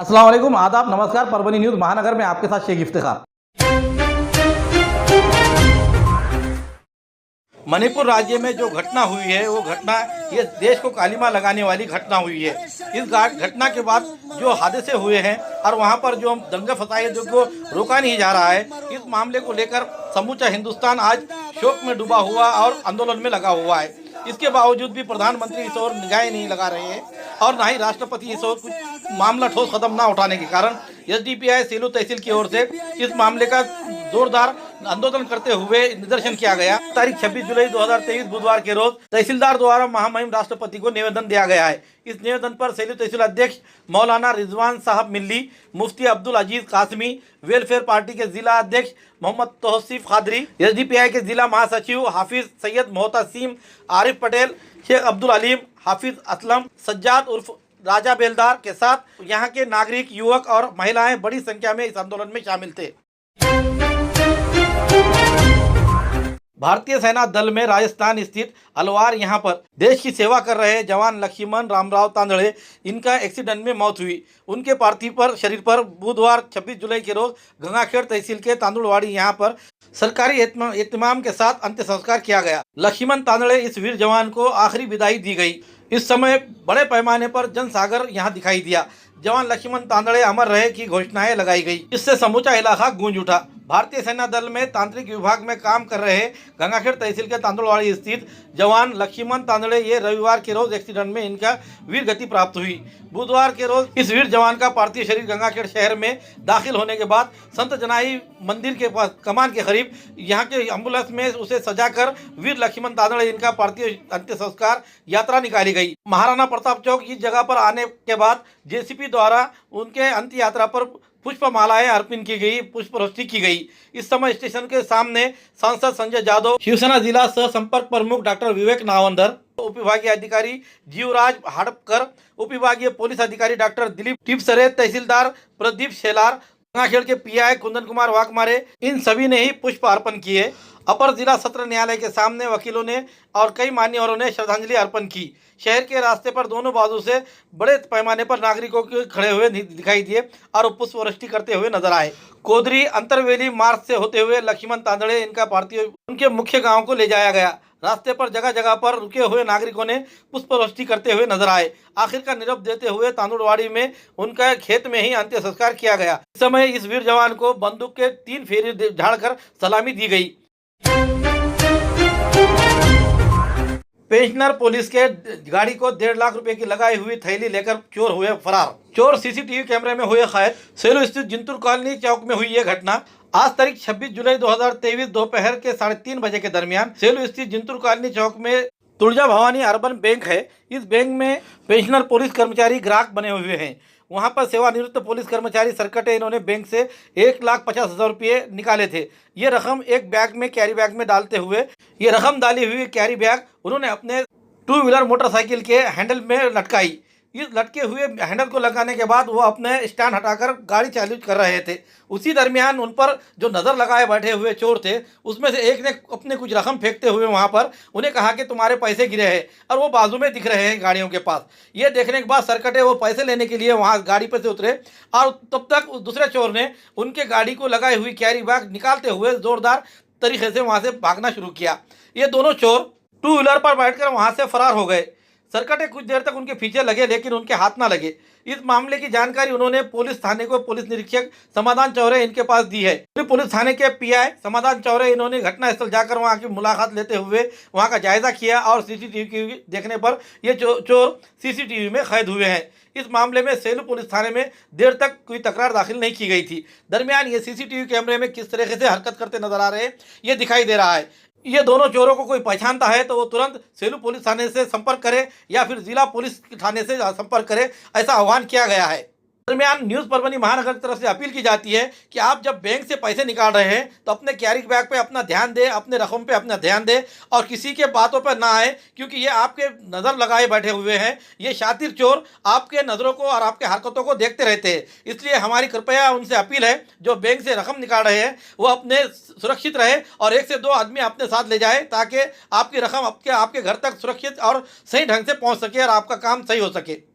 अस्सलाम वालेकुम, आदाब, नमस्कार। परभनी न्यूज़ महानगर में आपके साथ शेख इफ्तिखार। मणिपुर राज्य में जो घटना हुई है वो घटना ये देश को कालिमा लगाने वाली घटना हुई है। इस घटना के बाद जो हादसे हुए हैं और वहां पर जो दंगे फसाए जो को रोका नहीं जा रहा है, इस मामले को लेकर समूचा हिंदुस्तान आज शोक में डूबा हुआ और आंदोलन में लगा हुआ है। इसके बावजूद भी प्रधानमंत्री इस ओर निगाहें नहीं लगा रहे हैं और ना ही राष्ट्रपति इस ओर कुछ मामला ठोस कदम ना उठाने के कारण एसडीपीआई सेलू तहसील की ओर से इस मामले का जोरदार आंदोलन करते हुए निदर्शन किया गया। तारीख 26 जुलाई 2023 बुधवार के रोज तहसीलदार द्वारा महामहिम राष्ट्रपति को निवेदन दिया गया है। इस निवेदन पर सेलू तहसील अध्यक्ष मौलाना रिजवान साहब मिल्ली, मुफ्ती अब्दुल अजीज कासमी, वेलफेयर पार्टी के जिला अध्यक्ष मोहम्मद तौसीफ खादरी, एसडीपीआई के जिला महासचिव हाफिज सैयद मोहतसीम, आरिफ पटेल, शेख अब्दुल अलीम, हाफिज असलम, सज्जाद उर्फ राजा बेलदार के साथ यहाँ के नागरिक, युवक और महिलाएं बड़ी संख्या में इस आंदोलन में शामिल थे। भारतीय सेना दल में राजस्थान स्थित अलवार यहाँ पर देश की सेवा कर रहे जवान लक्ष्मण रामराव तांदड़े, इनका एक्सीडेंट में मौत हुई। उनके पार्थिव पर शरीर पर बुधवार 26 जुलाई के रोज गंगाखेड़ तहसील के तांदुलवाड़ी यहाँ पर सरकारी एहतमाम के साथ अंत्य संस्कार किया गया। लक्ष्मण तांदड़े इस वीर जवान को आखिरी विदाई दी गई। इस समय बड़े पैमाने पर जनसागर यहाँ दिखाई दिया। जवान लक्ष्मण तांदड़े अमर रहे की घोषणाएं लगाई गई। इससे समूचा इलाका गूंज उठा। भारतीय सेना दल में तांत्रिक विभाग में काम कर रहे गंगाखेड़ तहसील के तांदुलवाड़ी स्थित जवान लक्ष्मण तांदड़े ये रविवार के रोज एक्सीडेंट में इनका वीर गति प्राप्त हुई। बुधवार के रोज इस वीर जवान का पार्थिव शरीर गंगाखेड़ शहर में दाखिल होने के बाद संत जनाई मंदिर के पास कमान के करीब यहाँ के एम्बुलेंस में उसे सजाकर वीर लक्ष्मण तांदड़े इनका पार्थिव अंत्य संस्कार यात्रा निकाली गई। महाराणा प्रताप चौक इस जगह पर आने के बाद जेसीपी द्वारा उनके अंत्य यात्रा पर पुष्प मालाएं अर्पित की गई, पुष्पवृष्टि की गई। इस समय स्टेशन के सामने सांसद संजय जादव, शिवसेना जिला सह संपर्क प्रमुख डॉक्टर विवेक नावंदर, उपविभागीय अधिकारी जीवराज हड़पकर, उपविभागीय पुलिस अधिकारी डॉक्टर दिलीप टिपसरे, तहसीलदार प्रदीप शेलार, गंगाखेड़ के पीआई कुंदन कुमार वाघमारे, इन सभी ने ही पुष्प अर्पण किए। अपर जिला सत्र न्यायालय के सामने वकीलों ने और कई मान्यवरों ने श्रद्धांजलि अर्पण की। शहर के रास्ते पर दोनों बाजू से बड़े पैमाने पर नागरिकों के खड़े हुए दिखाई दिए और पुष्पवृष्टि करते हुए नजर आए। कोदरी अंतरवेली मार्ग से होते हुए लक्ष्मण तांदड़े इनका पार्थिव उनके मुख्य गांव को ले जाया गया। रास्ते पर जगह जगह पर रुके हुए नागरिकों ने पुष्पवृष्टि करते हुए नजर आए। आखिर का नीरव देते हुए तांदुलवाड़ी में उनका खेत में ही अंत्य संस्कार किया गया। इस समय इस वीर जवान को बंदूक के 3 फेरे झाड़कर सलामी दी गई। पेंशनर पुलिस के गाड़ी को 1.5 लाख रुपए की लगाई हुई थैली लेकर चोर हुए फरार। चोर सीसीटीवी कैमरे में हुए कैद। सेलू स्थित जिंतूर कॉलोनी चौक में हुई ये घटना आज तारीख 26 जुलाई 2023 दोपहर के 3:30 बजे के दरमियान सेलू स्थित जिंतूर कॉलोनी चौक में तुलजा भवानी अर्बन बैंक है। इस बैंक में पेंशनर पुलिस कर्मचारी ग्राहक बने हुए हैं। वहां पर सेवानिवृत्त पुलिस कर्मचारी सरकटे इन्होंने बैंक से 1,50,000 रुपये निकाले थे। ये रकम एक बैग में कैरी बैग में डालते हुए ये रकम डाली हुई कैरी बैग उन्होंने अपने 2 व्हीलर मोटरसाइकिल के हैंडल में लटकाई। इस लटके हुए हैंडल को लगाने के बाद वो अपने स्टैंड हटाकर गाड़ी चालू कर रहे थे। उसी दरमियान उन पर जो नज़र लगाए बैठे हुए चोर थे उसमें से एक ने अपने कुछ रकम फेंकते हुए वहां पर उन्हें कहा कि तुम्हारे पैसे गिरे हैं और वो बाजू में दिख रहे हैं गाड़ियों के पास। ये देखने के बाद सरकटे वो पैसे लेने के लिए वहां गाड़ी पर से उतरे और तब तक उस दूसरे चोर ने उनके गाड़ी को लगाई हुई कैरी बैग निकालते हुए जोरदार तरीके से वहां से भागना शुरू किया। ये दोनों चोर 2 व्हीलर पर बैठकर वहां से फरार हो गए। सरकटे कुछ देर तक उनके पीछे लगे लेकिन उनके हाथ ना लगे। इस मामले की जानकारी उन्होंने पुलिस थाने को पुलिस निरीक्षक समाधान चौरे इनके पास दी है। पुलिस थाने के पीआई समाधान चौरे इन्होंने घटनास्थल जाकर वहां की मुलाकात लेते हुए वहां का जायजा किया और सीसीटीवी देखने पर ये चोर सीसीटीवी में कैद हुए हैं। इस मामले में सेलू पुलिस थाने में देर तक कोई तकरार दाखिल नहीं की गई थी। दरमियान ये सीसीटीवी कैमरे में किस तरीके से हरकत करते नजर आ रहे हैं ये दिखाई दे रहा है। ये दोनों चोरों को कोई पहचानता है तो वो तुरंत सेलू पुलिस थाने से संपर्क करे या फिर जिला पुलिस थाने से संपर्क करे, ऐसा आह्वान किया गया है। दरमियान न्यूज़ परभनी महानगर की तरफ से अपील की जाती है कि आप जब बैंक से पैसे निकाल रहे हैं तो अपने कैरी बैग पे अपना ध्यान दें, अपने रकम पे अपना ध्यान दें और किसी के बातों पर ना आए, क्योंकि ये आपके नज़र लगाए बैठे हुए हैं। ये शातिर चोर आपके नज़रों को और आपके हरकतों को देखते रहते हैं। इसलिए हमारी कृपया उनसे अपील है जो बैंक से रकम निकाल रहे हैं वो अपने सुरक्षित रहे और 1 से 2 आदमी अपने साथ ले जाए ताकि आपकी रकम आपके घर तक सुरक्षित और सही ढंग से पहुँच सके और आपका काम सही हो सके।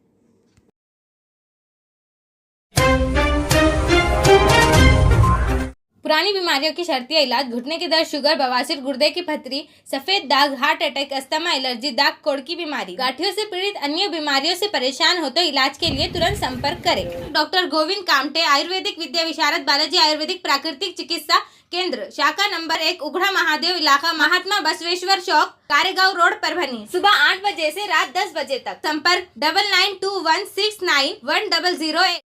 पुरानी बीमारियों की शर्तिया इलाज, घुटने के दर्द, शुगर, बवासीर, गुर्दे की पथरी, सफेद दाग, हार्ट अटैक, अस्थमा, एलर्जी, दाग कोड़ की बीमारी, गांठियों से पीड़ित अन्य बीमारियों से परेशान हो तो इलाज के लिए तुरंत संपर्क करें। डॉक्टर गोविंद कामटे, आयुर्वेदिक विद्या विशारद, बालाजी आयुर्वेदिक प्राकृतिक चिकित्सा केंद्र, शाखा नंबर 1, उघड़ा महादेव इलाका, महात्मा बसवेश्वर चौक, कारेगांव रोड, परभणी। सुबह 8 बजे से रात 10 बजे तक। संपर्क 9921691008।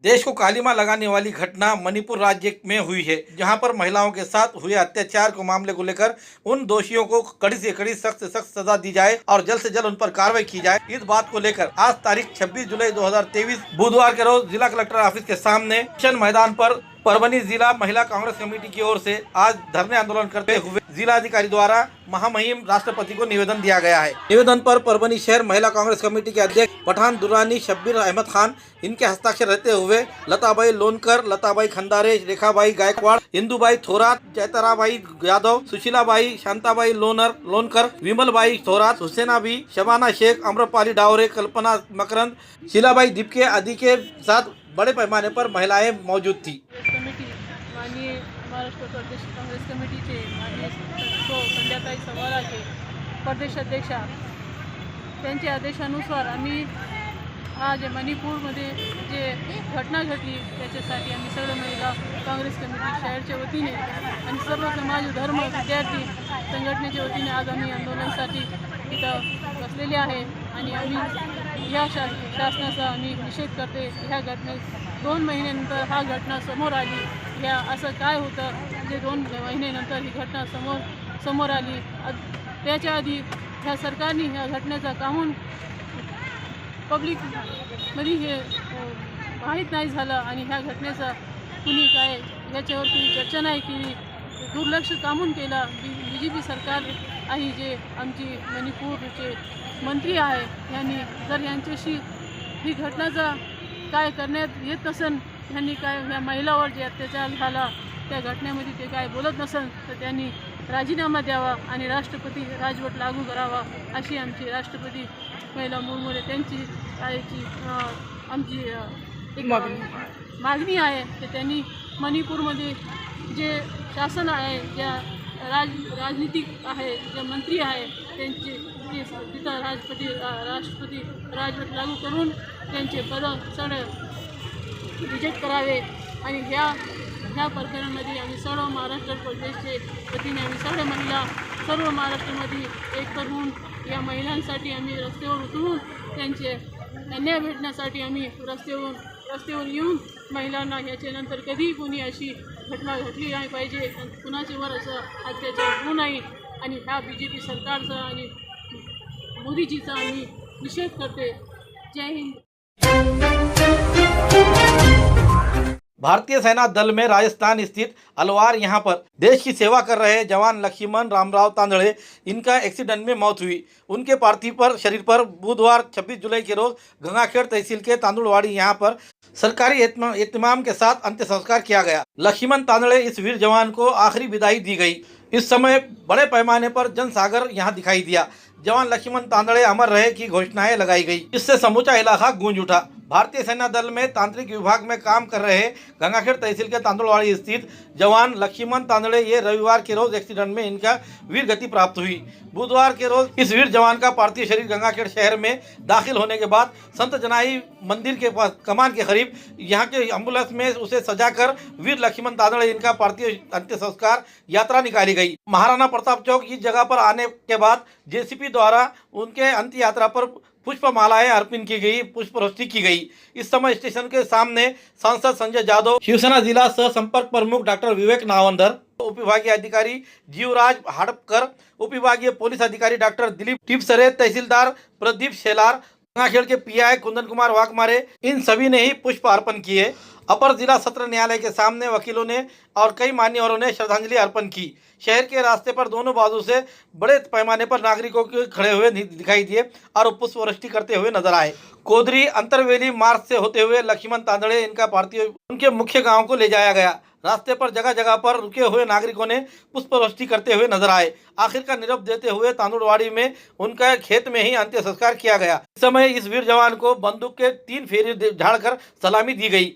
देश को कालीमा लगाने वाली घटना मणिपुर राज्य में हुई है, जहां पर महिलाओं के साथ हुए अत्याचार को मामले को लेकर उन दोषियों को कड़ी से कड़ी, सख्त से सख्त सजा दी जाए और जल्द से जल्द उन पर कार्रवाई की जाए। इस बात को लेकर आज तारीख 26 जुलाई 2023 बुधवार के रोज जिला कलेक्टर ऑफिस के सामने मिशन मैदान पर परभणी जिला महिला कांग्रेस कमेटी की ओर से आज धरने आंदोलन करते हुए जिलाधिकारी द्वारा महामहिम राष्ट्रपति को निवेदन दिया गया है। निवेदन पर परभणी शहर महिला कांग्रेस कमेटी के अध्यक्ष पठान दुरानी शब्बीर अहमद खान, इनके हस्ताक्षर रहते हुए लताबाई लोनकर, लताबाई खंदारे, रेखाबाई गायकवाड़, इंदुबाई थोरात, जयताराबाई यादव, सुशीलाबाई, शांताबाई लोनकर, विमलबाई थोरात, हुसैनाबी, शबाना शेख, अम्रपाली डावरे, कल्पना मकरंद, शीलाबाई दीपके आदि के साथ बड़े पैमाने पर महिलाएं मौजूद थी। कमिटी माननीय महाराष्ट्र प्रदेश काँग्रेस कमिटीचे माननीय संध्याकाळी सवाराचे प्रदेश अध्यक्षा त्यांच्या आदेशानुसार आम्ही आज मणिपूरमध्ये जे घटना घडली त्याच्यासाठी आम्ही सर्व महिला काँग्रेस कमिटी शहरच्या वतीने आणि सर्व समाज धर्म विद्यार्थी संघटनेच्या वतीने आज आम्ही आंदोलनासाठी इथं बसलेले आहे आणि आम्ही या शासनाचा आम्ही निषेध करते। ह्या घटनेत 2 महिन्यानंतर हा घटना समोर आली। ह्या असं काय होतं जे 2 महिन्यानंतर ही घटना समोर आली। त्याच्या आधी ह्या सरकारने ह्या घटनेचा काहून पब्लिकमध्ये हे माहीत नाही झालं आणि ह्या घटनेचा कुणी काय याच्यावर कुणी चर्चा नाही केली, दुर्लक्ष कामून केला। BJP सरकार आणि जे आमची मणिपूरचे मंत्री आहे यांनी जर यांच्याशी ही घटनाचा काय करण्यात येत नसेल, यांनी काय ह्या महिलावर जे अत्याचार झाला त्या घटनेमध्ये ते काय बोलत नसेल तर त्यांनी राजीनामा द्यावा आणि राष्ट्रपती राजवट लागू करावा अशी आमची राष्ट्रपती महिला मुर्मू त्यांची आमची एक मागणी आहे की त्यांनी मणिपूरमध्ये जे शासन आहे, ज्या राजनीतिक आहे, जे मंत्री आहे त्यांचे तिथं राष्ट्रपती राजवट लागू करून त्यांचे पद रिजेक्ट करावे आणि ह्या प्रकरणामध्ये आम्ही सर्व महाराष्ट्र प्रदेशचे वतीने आम्ही सर्व महिला सर्व महाराष्ट्रामध्ये एक करून या महिलांसाठी आम्ही रस्त्यावर उतरून त्यांचे न्याय भेटण्यासाठी आम्ही रस्त्यावर येऊन महिलांना ह्याच्यानंतर कधीही कोणी अशी घटना घडली नाही पाहिजे, कुणाच्यावर असं अत्याचार होऊ नये आणि ह्या BJP सरकारचा आणि मोदीजीचा आम्ही निषेध करते। जय हिंद। भारतीय सेना दल में राजस्थान स्थित अलवार यहां पर देश की सेवा कर रहे जवान लक्ष्मण रामराव तांदड़े, इनका एक्सीडेंट में मौत हुई। उनके पार्थिव पर शरीर पर बुधवार 26 जुलाई के रोज गंगाखेड़ तहसील के तांदुलवाड़ी यहां पर सरकारी एहतमाम के साथ अंत्य संस्कार किया गया। लक्ष्मण तांदड़े इस वीर जवान को आखिरी विदाई दी गई। इस समय बड़े पैमाने पर जनसागर यहां दिखाई दिया। जवान लक्ष्मण तांदड़े अमर रहे की घोषणाएं लगाई गई। इससे समूचा इलाका गूंज उठा। भारतीय सेना दल में तांत्रिक विभाग में काम कर रहे गंगाखेड़ तहसील के तांदुलवाड़ी स्थित जवान लक्ष्मण तांदड़े ये रविवार के रोज एक्सीडेंट में इनका वीर गति प्राप्त हुई। बुधवार के रोज इस वीर जवान का पार्थिव शरीर गंगाखेड़ शहर में दाखिल होने के बाद संत जनाई मंदिर के पास कमान के करीब यहाँ के एम्बुलेंस में उसे सजाकर वीर लक्ष्मण तांदड़े इनका पार्थिव अंत्य संस्कार यात्रा निकाली गई। महाराणा प्रताप चौक इस जगह पर आने के बाद JCP द्वारा उनके अंत्य यात्रा पर पुष्पमालाएं अर्पण की गई, पुष्पवृष्टि की गई। इस समय स्टेशन के सामने सांसद संजय जादव, शिवसेना जिला सह संपर्क प्रमुख डॉक्टर विवेक नावंदर, उपविभागीय अधिकारी जीवराज हड़पकर, उपविभागीय पुलिस अधिकारी डॉक्टर दिलीप टिपसरे, तहसीलदार प्रदीप शेलार, गंगाखेड़ के PI कुंदन कुमार वाघमारे, इन सभी ने ही पुष्प अर्पण किए। अपर जिला सत्र न्यायालय के सामने वकीलों ने और कई मान्यवरों ने श्रद्धांजलि अर्पण की। शहर के रास्ते पर दोनों बाजू से बड़े पैमाने पर नागरिकों के खड़े हुए दिखाई दिए और पुष्पवृष्टि करते हुए नजर आए। कोदरी अंतरवेली मार्ग से होते हुए लक्ष्मण तांदड़े इनका पार्थिव उनके मुख्य गांव को ले जाया गया। रास्ते पर जगह जगह पर रुके हुए नागरिकों ने पुष्पवृष्टि करते हुए नजर आए। आखिर का नीरव देते हुए तांदुड़वाड़ी में उनका खेत में ही अंतिम संस्कार किया गया। इस समय इस वीर जवान को बंदूक के 3 फेरी झाड़कर सलामी दी गई।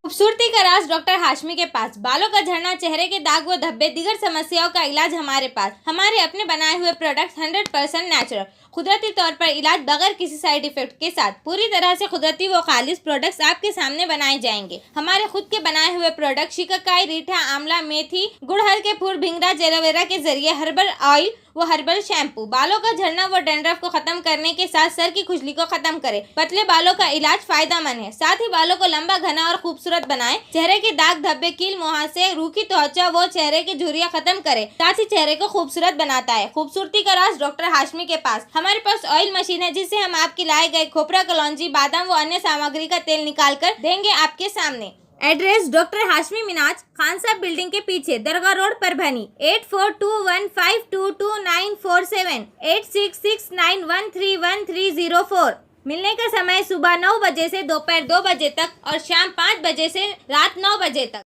खूबसूरती का राज डॉक्टर हाशमी के पास। बालों का झड़ना, चेहरे के दाग व धब्बे, दीगर समस्याओं का इलाज हमारे पास। हमारे अपने बनाए हुए प्रोडक्ट्स 100% नेचुरल, कुदरती तौर पर इलाज बगैर किसी साइड इफेक्ट के साथ। पूरी तरह से कुदरती व खालिश प्रोडक्ट्स आपके सामने बनाए जाएंगे। हमारे खुद के बनाए हुए प्रोडक्ट शिकाकाई, रीठा, आंवला, मेथी, गुड़हल के फूल, भिंगरा, एलोवेरा के जरिए हर्बल ऑयल वो हर्बल शैम्पू बालों का झड़ना व डैंड्रफ को खत्म करने के साथ सर की खुजली को खत्म करे। पतले बालों का इलाज फायदेमंद है, साथ ही बालों को लंबा, घना और खूबसूरत बनाए। चेहरे के दाग, धब्बे, कील, मुहासे, रूखी त्वचा वो चेहरे की झुर्रियां खत्म करे, साथ ही चेहरे को खूबसूरत बनाता है। खूबसूरती का राज डॉक्टर हाशमी के पास। हमारे पास ऑयल मशीन है जिससे हम आपके लाए गए खोपरा, कलौंजी, बादाम व अन्य सामग्री का तेल निकाल कर देंगे आपके सामने। एड्रेस डॉक्टर हाशमी मिनाज, खान साहब बिल्डिंग के पीछे, दरगाह रोड, परभनी। 8421522947, 8669131304। मिलने का समय सुबह 9 बजे से दोपहर 2 बजे तक और शाम 5 बजे से रात 9 बजे तक।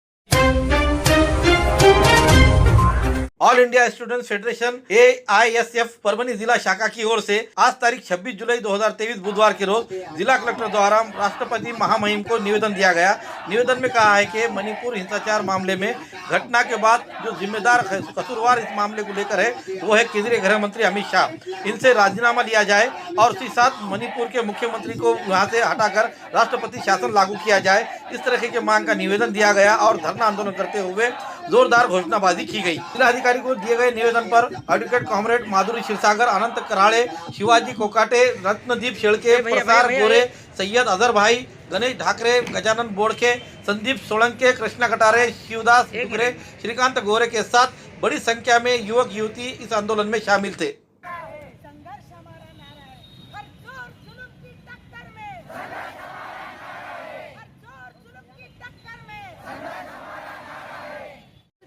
All India students federation AISF Parbhani जिला शाखा की ओर से आज तारीख 26 जुलाई 2023 बुधवार के रोज जिला कलेक्टर द्वारा राष्ट्रपति महामहिम को निवेदन दिया गया। निवेदन में कहा है कि मणिपुर हिंसाचार मामले में घटना के बाद जो जिम्मेदार कसूरवार इस मामले को लेकर है वो है केंद्रीय गृह मंत्री अमित शाह। इनसे राजीनामा लिया जाए और उसी साथ मणिपुर के मुख्यमंत्री को यहाँ से हटाकर राष्ट्रपति शासन लागू किया जाए। इस तरह की मांग का निवेदन दिया गया और धरना आंदोलन करते हुए जोरदार घोषणाबाजी की गई। जिलाधिकारी को दिए गए निवेदन पर एडवोकेट कॉमरेड माधुरी क्षीरसागर, अनंत कराड़े, शिवाजी कोकाटे, रत्नदीप शेळके, प्रसाद गोरे, सैयद अजहर भाई, गणेश ढाकरे, गजानन बोड़के, संदीप सोलंके, कृष्णा कटारे, शिवदास डुगरे, श्रीकांत गोरे के साथ बड़ी संख्या में युवक युवती इस आंदोलन में शामिल थे।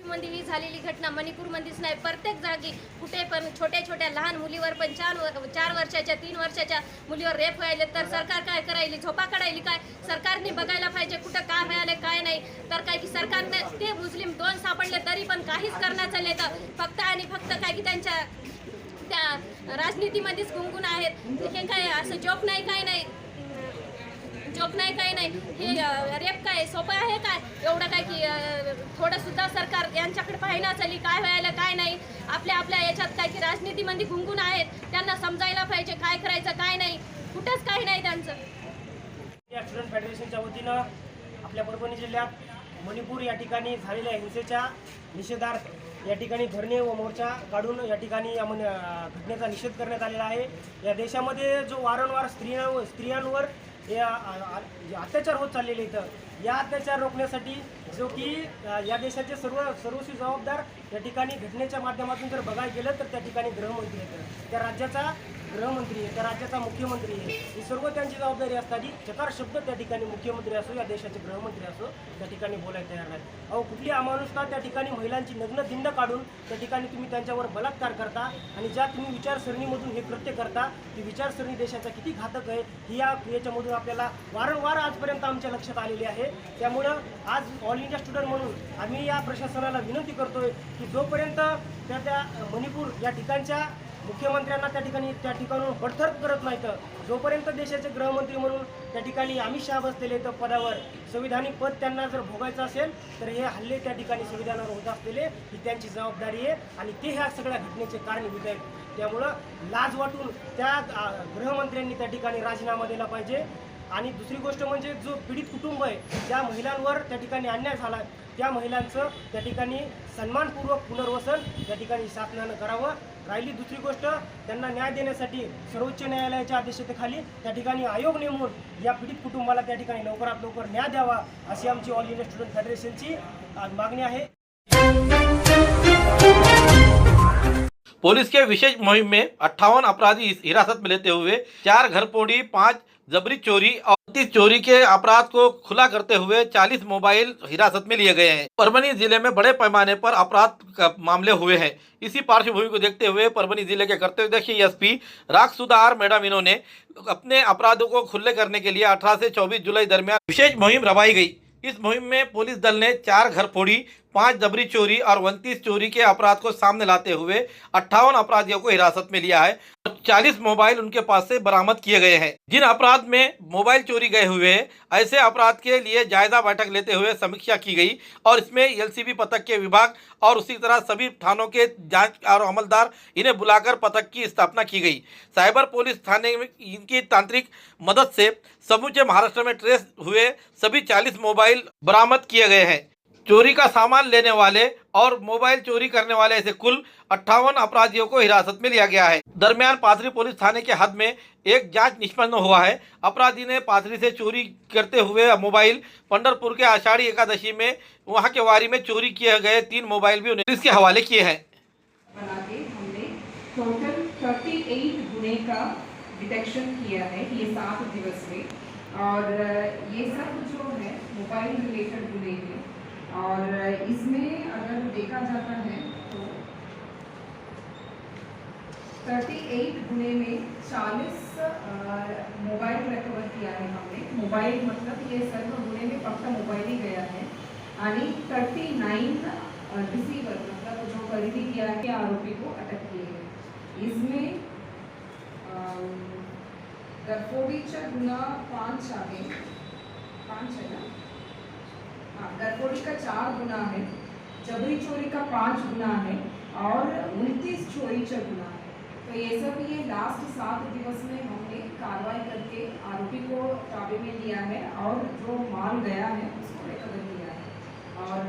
मध्ये ही झालेली घटना मणिपूरमध्येच नाही, प्रत्येक जागी कुठे पण छोट्या छोट्या लहान मुलीवर पण 4 वर्षाच्या 3 वर्षाच्या मुलीवर रेप व्हायले तर सरकार काय करायली, झोपा काढायली काय? सरकारने बघायला पाहिजे कुठं काय व्हायले काय नाही। तर काय की सरकारने ते मुस्लिम 2 सापडले तरी पण काहीच करण्यात आले तर फक्त आणि फक्त काय की त्यांच्या त्या राजनीतीमध्येच गुंगून आहेत। हे काय असं जोक नाही काय नाही, जोक नाही काय नाही। हे रेप काय सोपं आहे काय? एवढं काय की थोडं सुद्धा सरकार यांच्याकडे पाहिना चाली काय व्हायला काय नाही। आपल्या याच्यात काय की राजनीतीमध्ये गुंगून आहेत, त्यांना समजायला पाहिजे काय करायचं काय नाही, कुठंच काही नाही त्यांचं। या स्टुडंट फेडरेशनच्या वतीनं आपल्या परभणी जिल्ह्यात मणिपूर या ठिकाणी झालेल्या हिंसेच्या निषेधार्थ या ठिकाणी धरणे व मोर्चा काढून या ठिकाणी या घटनेचा निषेध करण्यात आलेला आहे। या देशामध्ये जो वारंवार स्त्रियांवर अत्याचार होत चाललेले इथं या अत्याचार रोखण्यासाठी जो की या देशाचे सर्वस्वी जबाबदार या ठिकाणी घटनेच्या माध्यमातून जर बघायला गेलं तर त्या ठिकाणी गृहमंत्री आहेत, त्या राज्याचा गृहमंत्री आहे, त्या राज्याचा मुख्यमंत्री आहे। ही सर्व त्यांची जबाबदारी असताना चकार शब्द त्या ठिकाणी मुख्यमंत्री असो या देशाचे गृहमंत्री असो त्या ठिकाणी बोलायला तयार नाहीत। अहो कुठली अमानुषता त्या ठिकाणी महिलांची नग्न धिंड काढून त्या ठिकाणी तुम्ही त्यांच्यावर बलात्कार करता आणि ज्या तुम्ही विचारसरणीमधून हे कृत्य करता ती विचारसरणी देशाचा किती घातक आहे ही याच्यामधून आपल्याला वारंवार आजपर्यंत आमच्या लक्षात आलेली आहे। त्यामुळं आज ऑल इंडिया स्टुडंट म्हणून आम्ही या प्रशासनाला विनंती करतोय की जोपर्यंत त्या मणिपूर या ठिकाणच्या मुख्यमंत्र्यांना त्या ठिकाणून बडतर्फ करत नाहीत, जोपर्यंत देशाचे गृहमंत्री म्हणून त्या ठिकाणी अमित शहा बसलेले तर पदावर संविधानिक पद त्यांना जर भोगायचं असेल तर हे हल्ले त्या ठिकाणी संविधानावर होत असलेले ही त्यांची जबाबदारी आहे आणि ते ह्या सगळ्या घटनेचे कारणीभूत आहेत। त्यामुळं लाज वाटून त्या गृहमंत्र्यांनी त्या ठिकाणी राजीनामा दिला पाहिजे। आणि दुसरी गोष्ट म्हणजे जो पीडित कुटुंब आहे, ज्या महिलांवर त्या ठिकाणी अन्याय झाला त्या महिलांचं त्या ठिकाणी सन्मानपूर्वक पुनर्वसन त्या ठिकाणी शासनानं करावं। राहिली दुसरी गोष्ट, त्यांना न्याय देण्यासाठी सर्वोच्च न्यायालयाच्या अध्यक्षतेखाली त्या ठिकाणी आयोग नेमून या पीडित कुटुंबाला त्या ठिकाणी लवकरात लवकर न्याय द्यावा अशी आमची ऑल इंडिया स्टुडंट फेडरेशनची मागणी आहे। पुलिस के विशेष मुहिम में 58 अपराधी हिरासत में लेते हुए 4 घरफोड़ी, 5 जबरी चोरी और 30 चोरी के अपराध को खुला करते हुए 40 मोबाइल हिरासत में लिए गए हैं। परभनी जिले में बड़े पैमाने पर अपराध का मामले हुए हैं। इसी पार्श्वभूमि को देखते हुए परभनी जिले के कर्तव्यदक्ष एसपी राग सुधार मैडम इन्होंने अपने अपराधों को खुले करने के लिए 18 से 24 जुलाई दरमियान विशेष मुहिम रवाई गई। इस मुहिम में पुलिस दल ने 4 घर फोड़ी, 5 जबरी चोरी और 29 चोरी के अपराध को सामने लाते हुए 58 अपराधियों को हिरासत में लिया है और 40 मोबाइल उनके पास से बरामद किए गए हैं। जिन अपराध में मोबाइल चोरी गए हुए ऐसे अपराध के लिए जायजा बैठक लेते हुए समीक्षा की गई और इसमें एलसीबी पथक के विभाग और उसी तरह सभी थानों के जांच और अमलदार इन्हें बुलाकर पथक की स्थापना की गई। साइबर पुलिस थाने में इनकी तांत्रिक मदद से समूचे महाराष्ट्र में ट्रेस हुए सभी 40 मोबाइल बरामद किए गए हैं। चोरी का सामान लेने वाले और मोबाइल चोरी करने वाले ऐसे कुल 58 अपराधियों को हिरासत में लिया गया है। दरमियान पाथरी पुलिस थाने के हद में एक जांच निष्पन्न हुआ है। अपराधी ने पाथरी से चोरी करते हुए मोबाइल पंढरपुर के आषाढ़ी एकादशी में वहां के वारी में चोरी किए गए 3 मोबाइल भी पुलिस के हवाले किए हैं। बना के हमने टोटल 38 गुने का डिटेक्शन किया है ये 7 दिवस में और ये सब जो है मोबाइल रिलेटेड गुने हैं और इसमें अगर देखा जाता है तो 38 गुने में 40 मोबाइल रिकवर किया है हमने। मोबाइल मतलब ये सर्व गुने में फक्त मोबाइल ही गया है आणि 39 रिसीवर मतलब जो खरीदी किया है आरोपी को अटक किए हैं। इसमें गरफोडीचा गुन्हा 5 आहे, 5 है ना, हाँ, गरफोडी का 4 गुना है, जबरी चोरी का 5 गुना है और 29 चोरीचा गुना है। तो ये सब ये लास्ट 7 दिवस में हमने कार्रवाई करके आरोपी को ताबे में लिया है और जो माल गया है उसको रिकवर किया है और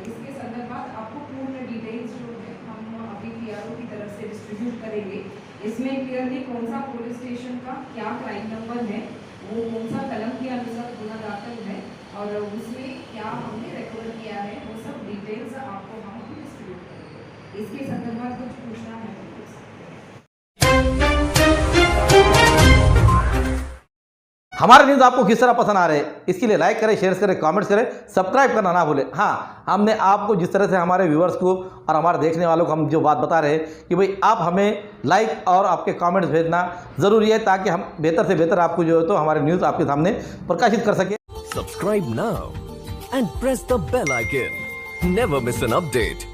इसके संदर्भात आपको पूर्ण डिटेल्स जो है हम अभी पीआरओ की तरफ से डिस्ट्रीब्यूट करेंगे। इसमें क्लियरली कौन सा पुलिस स्टेशन का क्या क्राइम नंबर है, वो कौन सा कलम के अनुसार गुना दाखिल है और उसमें क्या हमने रिकवर किया है वो सब डिटेल्स आपको हम डिस्ट्रीब्यूट करेंगे। इसके संदर्भात कुछ पूछना है? हमारे न्यूज़ आपको किस तरह पसंद आ रहे हैं इसके लिए लाइक करें, शेयर करें, कमेंट्स करें, सब्सक्राइब करना ना भूलें। हाँ, हमने आपको जिस तरह से हमारे व्यूअर्स को और हमारे देखने वालों को हम जो बात बता रहे हैं कि भाई आप हमें लाइक और आपके कमेंट्स भेजना ज़रूरी है ताकि हम बेहतर से बेहतर आपको जो है तो हमारे न्यूज़ आपके सामने प्रकाशित कर सकें। Subscribe now and press the bell icon. Never miss an update.